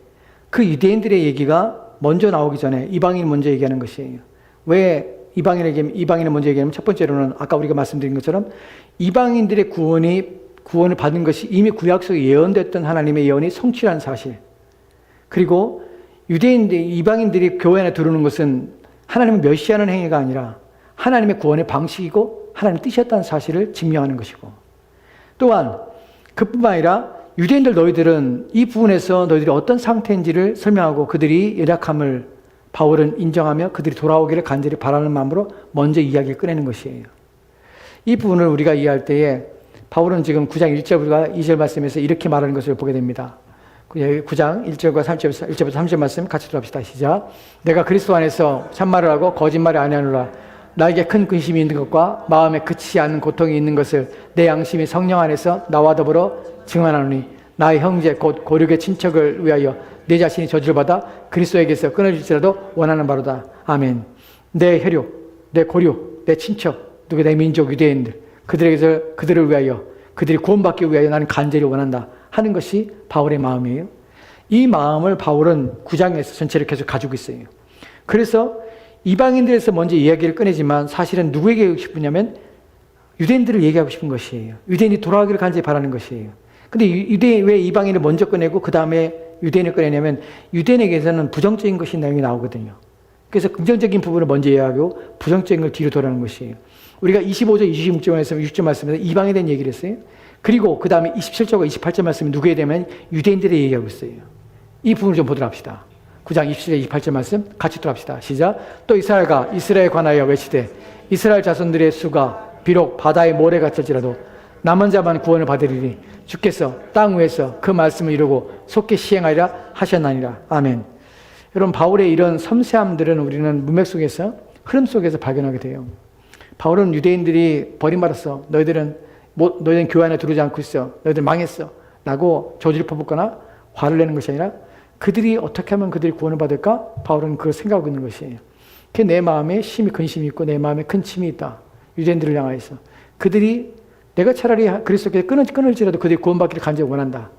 Speaker 1: 그 유대인들의 얘기가 먼저 나오기 전에 이방인을 먼저 얘기하는 것이에요. 왜 이방인을 먼저 얘기하냐면 첫 번째로는 아까 우리가 말씀드린 것처럼 이방인들의 구원을 받은 것이 이미 구약 속에 예언됐던 하나님의 예언이 성취한 사실. 그리고 이방인들이 교회 안에 들어오는 것은 하나님을 멸시하는 행위가 아니라 하나님의 구원의 방식이고 하나님의 뜻이었다는 사실을 증명하는 것이고 또한 그뿐만 아니라 유대인들 너희들은 이 부분에서 너희들이 어떤 상태인지를 설명하고 그들이 연약함을 바울은 인정하며 그들이 돌아오기를 간절히 바라는 마음으로 먼저 이야기를 꺼내는 것이에요. 이 부분을 우리가 이해할 때에 바울은 지금 9장 1절과 2절 말씀에서 이렇게 말하는 것을 보게 됩니다. 9장 1절과 3절부터 3절 말씀 같이 들어봅시다. 시작. 내가 그리스도 안에서 참말을 하고 거짓말이 아니하노라. 나에게 큰 근심이 있는 것과 마음에 그치지 않는 고통이 있는 것을 내 양심이 성령 안에서 나와 더불어 증언하노니 나의 형제 곧 고륙의 친척을 위하여 내 자신이 저주를 받아 그리스도에게서 끊어질지라도 원하는 바로다. 아멘. 내 혈육, 내 고륙, 내 친척, 누구 내 민족 유대인들 그들에게서 그들을 위하여 그들이 구원받기 위하여 나는 간절히 원한다 하는 것이 바울의 마음이에요. 이 마음을 바울은 9장에서 전체를 계속 가지고 있어요. 그래서 이방인들에서 먼저 이야기를 꺼내지만 사실은 누구에게 하고 싶으냐면 유대인들을 얘기하고 싶은 것이에요. 유대인이 돌아가기를 간절히 바라는 것이에요. 근데 왜 이방인을 먼저 꺼내고 그 다음에 유대인을 꺼내냐면 유대인에게서는 부정적인 것이 내용이 나오거든요. 그래서 긍정적인 부분을 먼저 이야기하고 부정적인 걸 뒤로 돌아가는 것이에요. 우리가 25절, 26절에서 6절 말씀에서 이방에 대한 얘기를 했어요. 그리고 그 다음에 27절과 28절 말씀은 누구에 대한 유대인들의 얘기하고 있어요. 이 부분을 좀 보도록 합시다. 9장 27절, 28절 말씀 같이 또 합시다. 시작. 또 이스라엘에 관하여 외치되 이스라엘 자손들의 수가 비록 바다의 모래 같을지라도 남은 자만 구원을 받으리니 주께서 땅 위에서 그 말씀을 이루고 속히 시행하리라 하셨나니라. 아멘. 여러분 바울의 이런 섬세함들은 우리는 문맥 속에서 흐름 속에서 발견하게 돼요. 바울은 유대인들이 버림받았어. 너희들은 교회 안에 들어오지 않고 있어. 너희들 망했어. 라고 저주를 퍼붓거나 화를 내는 것이 아니라 그들이 어떻게 하면 그들이 구원을 받을까? 바울은 그걸 생각하고 있는 것이에요. 그 내 마음에 심히 근심이 있고 내 마음에 큰 침이 있다. 유대인들을 향하여서. 그들이 내가 차라리 그리스도께 끊을지라도 그들이 구원받기를 간절히 원한다.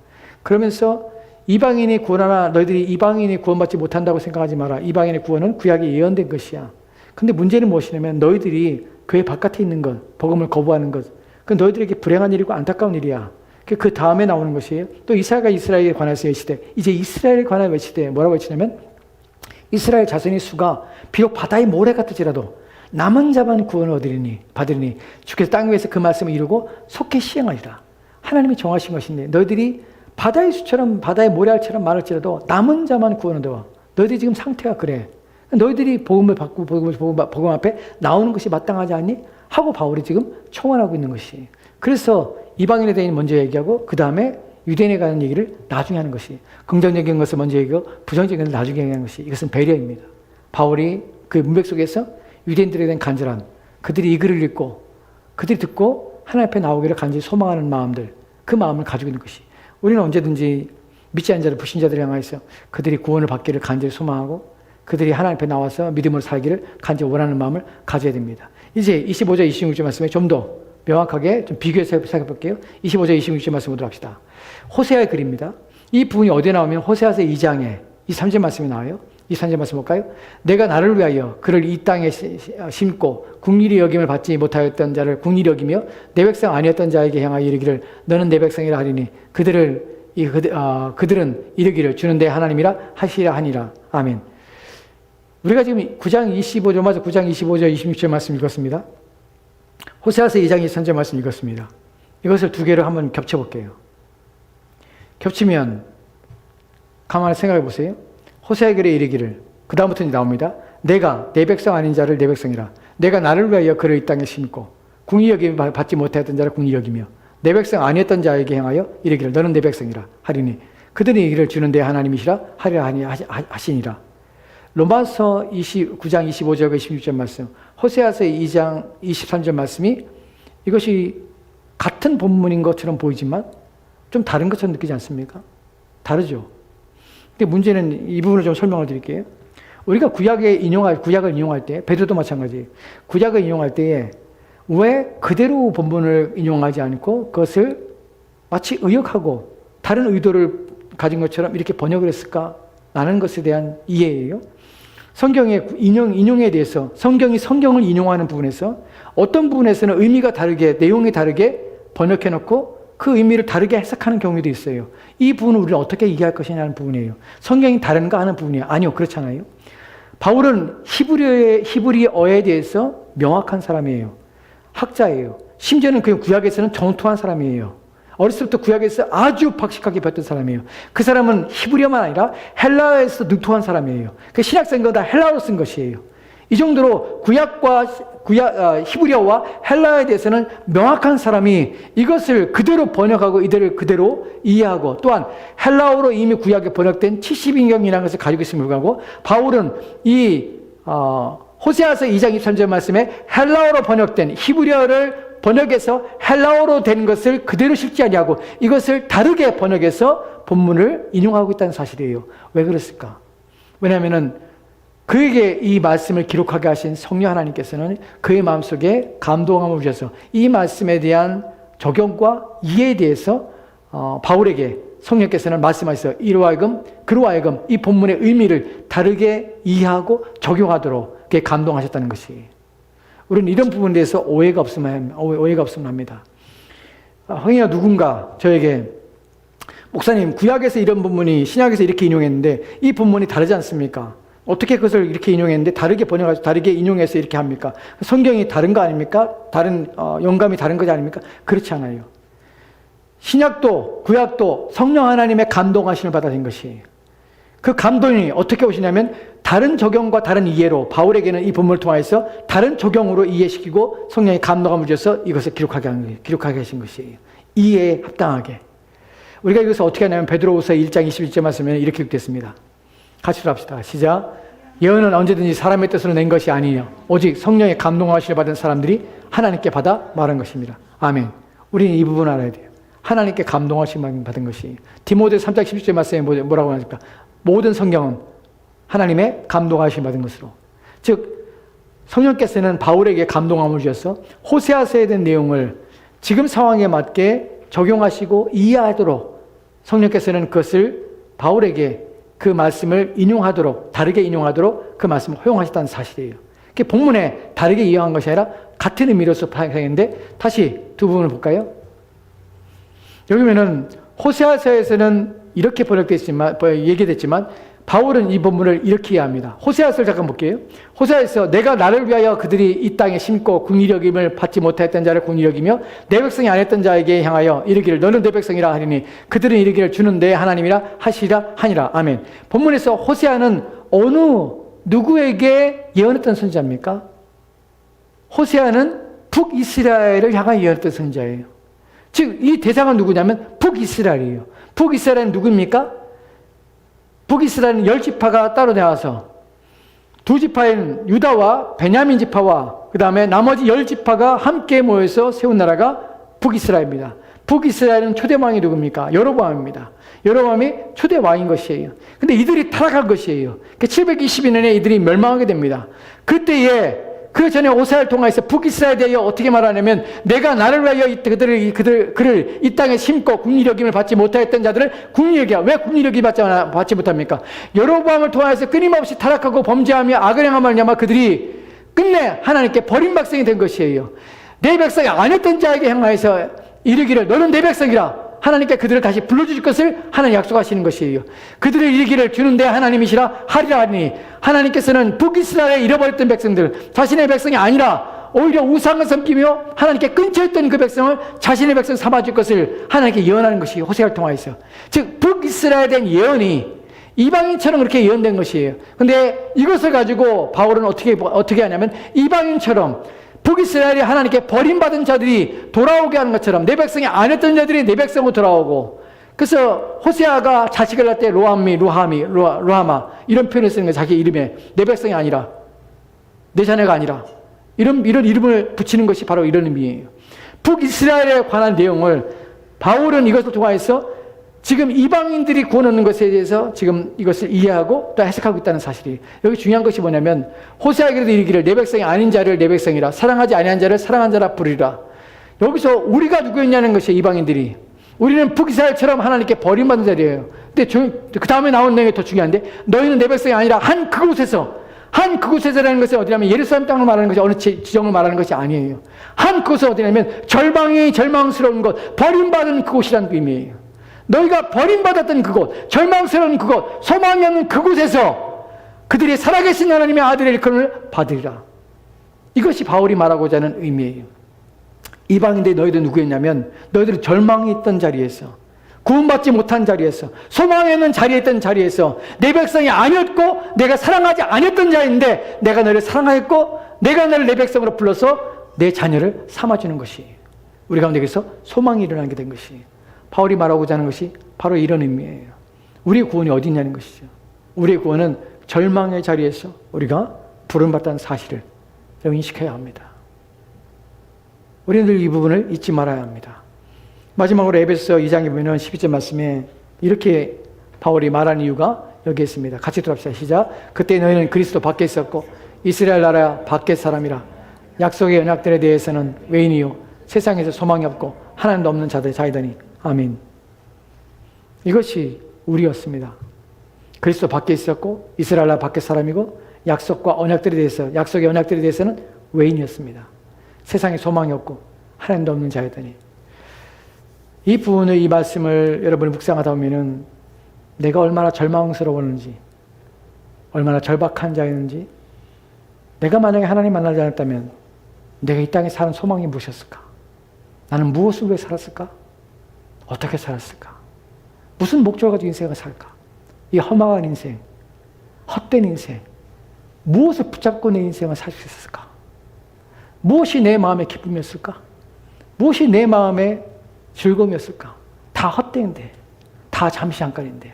Speaker 1: 그러면서 이방인이 구원하나 너희들이 이방인이 구원받지 못한다고 생각하지 마라. 이방인의 구원은 구약에 예언된 것이야. 근데 문제는 무엇이냐면 너희들이 교회 바깥에 있는 것, 복음을 거부하는 것. 그 너희들에게 불행한 일이고 안타까운 일이야. 그 다음에 나오는 것이에요. 또 이스라엘에 관해서 외치되 이제 이스라엘에 관해 외치되 뭐라고 외치냐면 이스라엘 자손의 수가 비록 바다의 모래 같을지라도 남은 자만 구원을 받으리니 주께서 땅 위에서 그 말씀을 이루고 속히 시행하리라. 하나님이 정하신 것인데 너희들이 바다의 수처럼 바다의 모래알처럼 많을지라도 남은 자만 구원을 얻어. 너희들이 지금 상태가 그래. 너희들이 복음을 받고 복음 앞에 나오는 것이 마땅하지 않니? 하고 바울이 지금 청원하고 있는 것이. 그래서 이방인에 대해 먼저 얘기하고 그 다음에 유대인에 관한 얘기를 나중에 하는 것이. 긍정적인 것을 먼저 얘기하고 부정적인 것을 나중에 얘기하는 것이. 이것은 배려입니다. 바울이 그 문맥 속에서 유대인들에 대한 간절함, 그들이 이 글을 읽고 그들이 듣고 하나님 앞에 나오기를 간절히 소망하는 마음들, 그 마음을 가지고 있는 것이. 우리는 언제든지 믿지 않는 자들, 불신자들을 향하여서 그들이 구원을 받기를 간절히 소망하고 그들이 하나님 앞에 나와서 믿음으로 살기를 간절히 원하는 마음을 가져야 됩니다. 이제 25절, 26절 말씀에 좀 더 명확하게 좀 비교해서 살펴볼게요. 25절, 26절 말씀 보도록 합시다. 호세아의 글입니다. 이 부분이 어디에 나오면 호세아서 2장에 이 3절 말씀이 나와요. 이 3절 말씀 볼까요? 내가 나를 위하여 그를 이 땅에 심고 국리의 여김을 받지 못하였던 자를 국리의 여기며 내 백성 아니었던 자에게 향하여 이르기를 너는 내 백성이라 하리니 그들은 이르기를 주는 내 하나님이라 하시라 하니라. 아멘. 우리가 지금 9장 25절, 26절 말씀 읽었습니다. 호세아서 2장 23절 말씀 읽었습니다. 이것을 두 개를 한번 겹쳐볼게요. 겹치면 가만히 생각해 보세요. 호세아의 글에 이르기를 그 다음부터 나옵니다. 내가 내 백성 아닌 자를 내 백성이라. 내가 나를 위하여 그를 이 땅에 심고 궁리 여김 받지 못하였던 자를 궁리 여기며 내 백성 아니었던 자에게 향하여 이르기를 너는 내 백성이라 하리니 그들이 이를 주는 내 하나님이시라 하리라 하시니라. 로마서 9장 25절과 26절 말씀, 호세아서 2장 23절 말씀이 이것이 같은 본문인 것처럼 보이지만 좀 다른 것처럼 느끼지 않습니까? 다르죠. 근데 문제는 이 부분을 좀 설명을 드릴게요. 우리가 구약을 인용할 때, 베드로도 마찬가지예요. 구약을 인용할 때에 왜 그대로 본문을 인용하지 않고 그것을 마치 의역하고 다른 의도를 가진 것처럼 이렇게 번역을 했을까? 라는 것에 대한 이해예요. 성경의 인용에 대해서 성경을 인용하는 부분에서 어떤 부분에서는 의미가 다르게, 내용이 다르게 번역해놓고 그 의미를 다르게 해석하는 경우도 있어요. 이 부분을 우리는 어떻게 이해할 것이냐는 부분이에요. 성경이 다른가 하는 부분이에요. 아니요, 그렇잖아요. 바울은 히브리어에 대해서 명확한 사람이에요. 학자예요. 심지어는 그 구약에서는 정통한 사람이에요. 어렸을 때부터 구약에서 아주 박식하게 배웠던 사람이에요. 그 사람은 히브리어만 아니라 헬라어에서 능통한 사람이에요. 그 신약 성경은 다 헬라어로 쓴 것이에요. 이 정도로 히브리어와 헬라어에 대해서는 명확한 사람이 이것을 그대로 번역하고 이들을 그대로 이해하고 또한 헬라어로 이미 구약에 번역된 70인경이라는 것을 가지고 있음을 불구하고 바울은 이 호세아서 2장 23절 말씀에 헬라어로 번역된 히브리어를 번역해서 헬라어로 된 것을 그대로 실지 아니하고 이것을 다르게 번역해서 본문을 인용하고 있다는 사실이에요. 왜 그랬을까? 왜냐하면 그에게 이 말씀을 기록하게 하신 성령 하나님께서는 그의 마음속에 감동함을 주셔서 이 말씀에 대한 적용과 이해에 대해서 바울에게 성령께서는 말씀하셨어요. 그로 하여금 이 본문의 의미를 다르게 이해하고 적용하도록 그렇게 감동하셨다는 것이. 우리는 이런 부분에 대해서 오해가 없으면 합니다. 혹여 누군가 저에게 목사님 구약에서 이런 본문이 신약에서 이렇게 인용했는데 이 본문이 다르지 않습니까? 어떻게 그것을 이렇게 인용했는데 다르게 번역해서 다르게 인용해서 이렇게 합니까? 성경이 다른 거 아닙니까? 다른 영감이 다른 거지 아닙니까? 그렇지 않아요. 신약도 구약도 성령 하나님의 감동하심을 받아진 것이 그 감동이 어떻게 오시냐면 다른 적용과 다른 이해로 바울에게는 이 본문을 통해서 다른 적용으로 이해시키고 성령의 감동함을 주셔서 이것을 기록하게 하신 것이에요. 이해에 합당하게. 우리가 이것을 어떻게 하냐면 베드로후서 1장 21절 말씀에 이렇게 기록됐습니다. 같이 합시다. 시작. 예언은 언제든지 사람의 뜻으로 낸 것이 아니요 오직 성령의 감동하심을 받은 사람들이 하나님께 받아 말한 것입니다. 아멘. 우리는 이 부분 알아야 돼요. 하나님께 감동하심을 받은 것이. 디모데 3장 17절 말씀에 뭐라고 하십니까? 모든 성경은 하나님의 감동하심을 받은 것으로. 즉 성령께서는 바울에게 감동함을 주셔서 호세아서에 대한 내용을 지금 상황에 맞게 적용하시고 이해하도록 성령께서는 그것을 바울에게 그 말씀을 인용하도록 다르게 인용하도록 그 말씀을 허용하셨다는 사실이에요. 그게 본문에 다르게 이해한 것이 아니라 같은 의미로서 파악했는데 다시 두 부분을 볼까요? 여기 보면은 호세아서에서는 이렇게 번역됐지만 얘기됐지만 바울은 이 본문을 이렇게 이해합니다. 호세아서를 잠깐 볼게요. 호세아서 내가 나를 위하여 그들이 이 땅에 심고 국리를 여김을 받지 못하였던 자를 국리를 여기며 내 백성이 아니었던 자에게 향하여 이르기를 너는 내 백성이라 하리니 그들은 이르기를 주는 내 하나님이라 하시리라 하니라. 아멘. 본문에서 호세아는 어느 누구에게 예언했던 선지자입니까? 호세아는 북이스라엘을 향하여 예언했던 선지자예요. 즉 이 대상은 누구냐면 북이스라엘이에요. 북이스라엘은 누구입니까? 북이스라엘은 10지파가 따로 나와서 2지파인 유다와 베냐민 지파와 그 다음에 나머지 10지파가 함께 모여서 세운 나라가 북이스라엘입니다. 북이스라엘은 초대 왕이 누굽니까? 여로보암입니다. 여로보암이 초대 왕인 것이에요. 근데 이들이 타락한 것이에요. 722년에 이들이 멸망하게 됩니다. 그때에 그 전에 호세아를 통해서 북이스라엘에 대하여 어떻게 말하냐면 내가 나를 위하여 그를 이 땅에 심고 국리를 여김을 받지 못하였던 자들을 국리를 여기야. 왜 국리를 여김을 받지 못합니까? 여로보암을 통해서 끊임없이 타락하고 범죄하며 악을 행함을 말미암아 그들이 끝내 하나님께 버린 백성이 된 것이에요. 내 백성이 아니었던 자에게 향하여서 이르기를 너는 내 백성이라 하나님께 그들을 다시 불러주실 것을 하나님 약속하시는 것이에요. 그들을 이르기를 주는 내 하나님이시라 하리라 하니 하나님께서는 북이스라엘에 잃어버렸던 백성들 자신의 백성이 아니라 오히려 우상을 섬기며 하나님께 끊쳐있던 그 백성을 자신의 백성 삼아줄 것을 하나님께 예언하는 것이 호세아를 통하여서 즉 북이스라엘에 대한 예언이 이방인처럼 그렇게 예언된 것이에요. 근데 이것을 가지고 바울은 어떻게 하냐면 이방인처럼 북이스라엘이 하나님께 버림받은 자들이 돌아오게 하는 것처럼 내 백성이 아니었던 자들이 내 백성으로 돌아오고 그래서 호세아가 자식을 낳을 때 루하마 이런 표현을 쓰는 거예요. 자기 이름에 내 백성이 아니라 내 자녀가 아니라 이런 이름을 붙이는 것이 바로 이런 의미예요. 북이스라엘에 관한 내용을 바울은 이것을 통해서 지금 이방인들이 구원 얻는 것에 대해서 지금 이것을 이해하고 또 해석하고 있다는 사실이에요. 여기 중요한 것이 뭐냐면 호세아에게도 이르기를 내 백성이 아닌 자를 내 백성이라 사랑하지 아니한 자를 사랑한 자라 부르리라. 여기서 우리가 누구였냐는 것이 이방인들이 우리는 북이스라엘처럼 하나님께 버림받은 자리예요. 근데 그 다음에 나온 내용이 더 중요한데 너희는 내 백성이 아니라 한 그곳에서라는 것은 어디냐면 예루살렘 땅을 말하는 것이 어느 지정을 말하는 것이 아니에요. 한 그곳은 어디냐면 절망스러운 것 버림받은 그곳이라는 의미예요. 너희가 버림받았던 그곳, 절망스러운 그곳, 소망이 없는 그곳에서 그들이 살아계신 하나님의 아들의 일컬음을 받으리라. 이것이 바울이 말하고자 하는 의미예요. 이방인들이 너희들 누구였냐면 너희들은 절망이 있던 자리에서 구원받지 못한 자리에서 소망이 없는 자리에 있던 자리에서 내 백성이 아니었고 내가 사랑하지 않았던 자인데 내가 너를 사랑하였고 내가 너를 내 백성으로 불러서 내 자녀를 삼아주는 것이에요. 우리 가운데에서 소망이 일어나게 된 것이에요. 바울이 말하고자 하는 것이 바로 이런 의미예요. 우리의 구원이 어디 있냐는 것이죠. 우리의 구원은 절망의 자리에서 우리가 부름받다는 사실을 인식해야 합니다. 우리는 늘 이 부분을 잊지 말아야 합니다. 마지막으로 에베소 2장에 보면 12절 말씀에 이렇게 바울이 말한 이유가 여기에 있습니다. 같이 들어갑시다. 시작. 그때 너희는 그리스도 밖에 있었고 이스라엘 나라 밖의 사람이라 약속의 언약들에 대해서는 외인이요 세상에서 소망이 없고 하나님도 없는 자이더니 아멘. 이것이 우리였습니다. 그리스도 밖에 있었고 이스라엘 나라 밖의 사람이고 약속과 언약들에 대해서 약속의 언약들에 대해서는 외인이었습니다. 세상에 소망이 없고 하나님도 없는 자이더니 이 부분을 이 말씀을 여러분이 묵상하다 보면은 내가 얼마나 절망스러웠는지 얼마나 절박한 자였는지 내가 만약에 하나님 만나지 않았다면 내가 이 땅에 사는 소망이 무엇이었을까? 나는 무엇을 위해 살았을까? 어떻게 살았을까? 무슨 목적을 가지고 인생을 살까? 이 허망한 인생, 헛된 인생, 무엇을 붙잡고 내 인생을 살 수 있었을까? 무엇이 내 마음의 기쁨이었을까? 무엇이 내 마음의 즐거움이었을까? 다 헛된데, 다 잠시 잠깐인데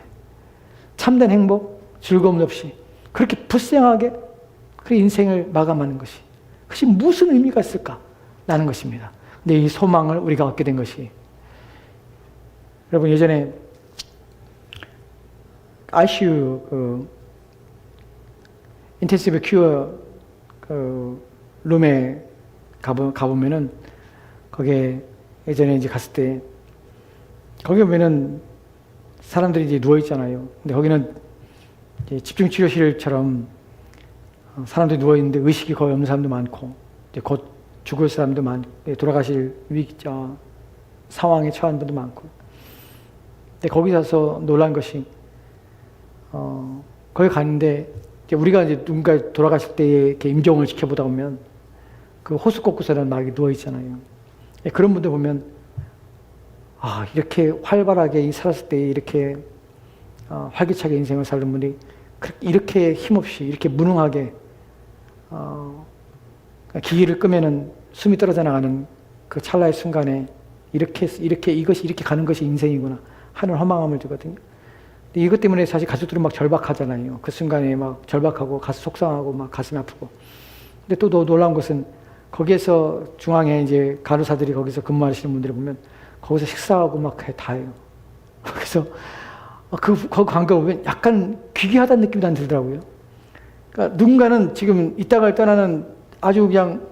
Speaker 1: 참된 행복, 즐거움 없이 그렇게 불쌍하게 그 인생을 마감하는 것이 그것이 무슨 의미가 있을까? 라는 것입니다. 근데 이 소망을 우리가 얻게 된 것이 여러분 예전에 ICU 인텐시브 큐어 룸에 가보면은 거기에 예전에 이제 갔을 때 거기 보면은 사람들이 이제 누워 있잖아요. 근데 거기는 이제 집중 치료실처럼 사람들이 누워 있는데 의식이 거의 없는 사람도 많고 이제 곧 죽을 사람도 많고 돌아가실 상황에 처한 분도 많고. 근데 거기 가서 놀란 것이 거기 갔는데 이제 우리가 이제 누군가 돌아가실 때 이렇게 임종을 지켜보다 보면 그 호수 곳곳에는 막 누워 있잖아요. 그런 분들 보면 이렇게 활발하게 살았을 때 이렇게 활기차게 인생을 살던 분이 이렇게 힘없이 이렇게 무능하게 기기를 끄면은 숨이 떨어져 나가는 그 찰나의 순간에 이것이 이렇게 가는 것이 인생이구나 하는 허망함을 주거든요. 근데 이것 때문에 사실 가족들은 막 절박하잖아요. 그 순간에 막 절박하고 속상하고 막 가슴이 아프고. 근데 또 놀라운 것은 거기에서 중앙에 이제 간호사들이 거기서 근무하시는 분들을 보면 거기서 식사하고 막 다 해요. 그래서 그 광고 보면 약간 귀귀하다는 느낌이 난 들더라고요. 그러니까 누군가는 지금 이 땅을 떠나는 아주 그냥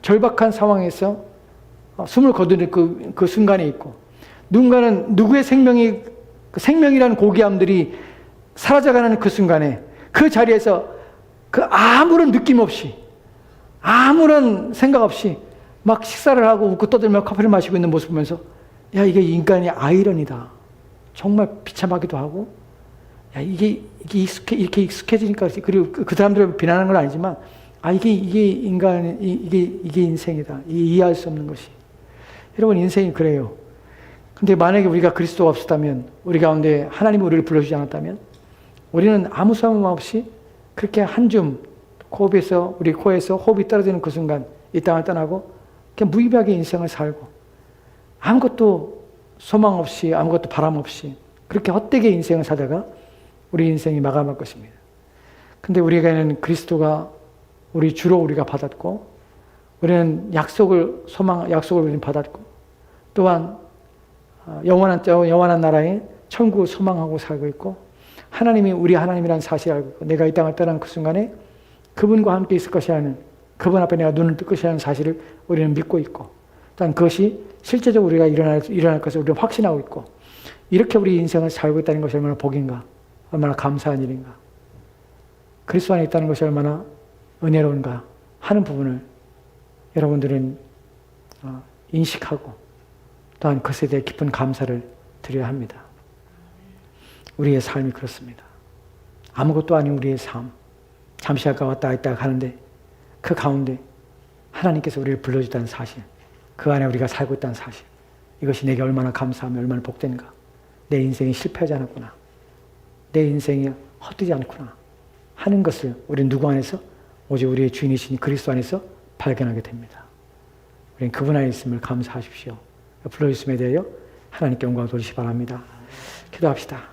Speaker 1: 절박한 상황에서 숨을 거두는 그 순간에 있고, 누군가는 누구의 생명이라는 고귀함들이 사라져가는 그 순간에 그 자리에서 그 아무런 느낌 없이 아무런 생각 없이 막 식사를 하고 웃고 떠들며 커피를 마시고 있는 모습 보면서 야, 이게 인간의 아이러니다. 정말 비참하기도 하고, 야, 이게 이렇게 익숙해지니까, 그리고 그 사람들을 비난하는 건 아니지만, 이게 인생이다. 이해할 수 없는 것이. 여러분, 인생이 그래요. 근데 만약에 우리가 그리스도가 없었다면, 우리 가운데 하나님이 우리를 불러주지 않았다면, 우리는 아무 소망 없이 그렇게 한 줌, 우리 코에서 호흡이 떨어지는 그 순간, 이 땅을 떠나고, 그냥 무의미하게 인생을 살고, 아무것도 소망 없이 아무것도 바람 없이 그렇게 헛되게 인생을 살다가 우리 인생이 마감할 것입니다. 근데 우리에게는 그리스도가 우리 주로 우리가 받았고, 우리는 약속을 우리는 받았고, 또한 영원한 나라에 천국을 소망하고 살고 있고, 하나님이 우리 하나님이라는 사실을 알고 있고, 내가 이 땅을 떠나는 그 순간에 그분과 함께 있을 것이라는, 그분 앞에 내가 눈을 뜰 것이라는 사실을 우리는 믿고 있고, 또한 그것이 실제적으로 우리가 일어날 것을 우리는 확신하고 있고, 이렇게 우리 인생을 살고 있다는 것이 얼마나 복인가, 얼마나 감사한 일인가, 그리스도 안에 있다는 것이 얼마나 은혜로운가 하는 부분을 여러분들은 인식하고 또한 그것에 대해 깊은 감사를 드려야 합니다. 우리의 삶이 그렇습니다. 아무것도 아닌 우리의 삶, 잠시 아까 왔다 갔다 하는데 그 가운데 하나님께서 우리를 불러주다는 사실, 그 안에 우리가 살고 있다는 사실, 이것이 내게 얼마나 감사하며 얼마나 복된가. 내 인생이 실패하지 않았구나, 내 인생이 헛되지 않구나 하는 것을 우리는 누구 안에서? 오직 우리의 주인이신 그리스도 안에서 발견하게 됩니다. 우리는 그분 안에 있음을 감사하십시오. 불러주심에 대하여 하나님께 영광을 돌리시 바랍니다. 기도합시다.